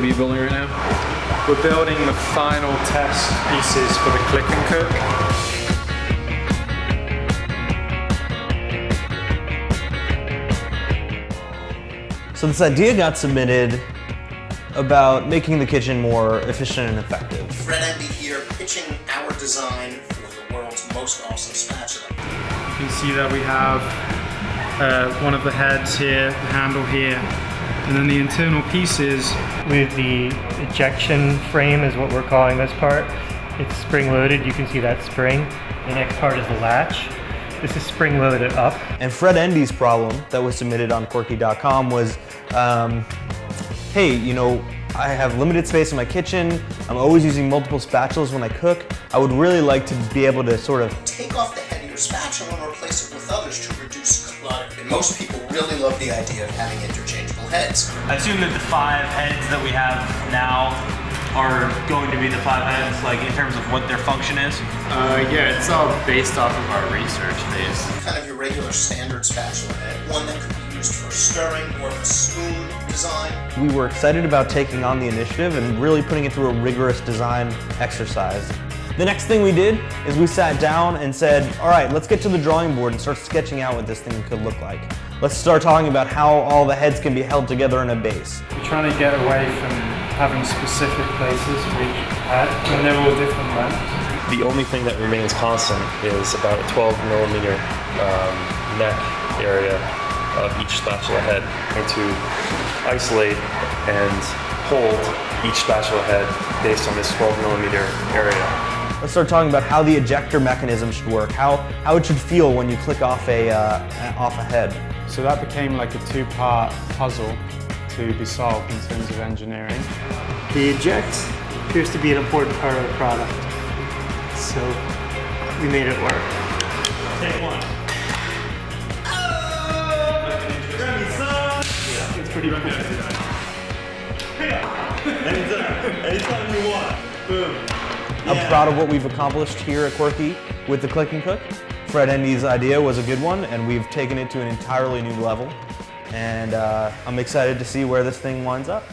What are you building right now? We're building the final test pieces for the click and cook. So this idea got submitted about making the kitchen more efficient and effective. Fred Envy here, pitching our design for the world's most awesome spatula. You can see that we have one of the heads here, the handle here, and then the internal pieces. With the ejection frame is what we're calling this part. It's spring loaded, you can see that spring. The next part is the latch. This is spring loaded up. And Fred Endy's problem that was submitted on Quirky.com was, hey, you know, I have limited space in my kitchen. I'm always using multiple spatulas when I cook. I would really like to be able to sort of take off the head of your spatula and replace it with others to reduce clutter. And most people really love the idea of having interchangeable heads. I assume that the 5 heads that we have now are going to be the 5 heads, like in terms of what their function is? Yeah, it's all based off of our research phase. Kind of your regular standard spatula head, one that could be used for stirring or a spoon design. we were excited about taking on the initiative and really putting it through a rigorous design exercise. The next thing we did is we sat down and said, all right, let's get to the drawing board and start sketching out what this thing could look like. Let's start talking about how all the heads can be held together in a base. We're trying to get away from having specific places for each head, and they're all different lengths. The only thing that remains constant is about a 12 millimeter neck area of each spatula head, and to isolate and hold each spatula head based on this 12 millimeter area. Let's start talking about how the ejector mechanism should work, how it should feel when you click off a head. So that became like a 2-part puzzle to be solved in terms of engineering. The eject appears to be an important part of the product, so we made it work. Take one. It's pretty cool. Anytime you want. Boom. I'm proud of what we've accomplished here at Quirky with the Click and Cook. Fred Endy's idea was a good one, and we've taken it to an entirely new level. And I'm excited to see where this thing winds up.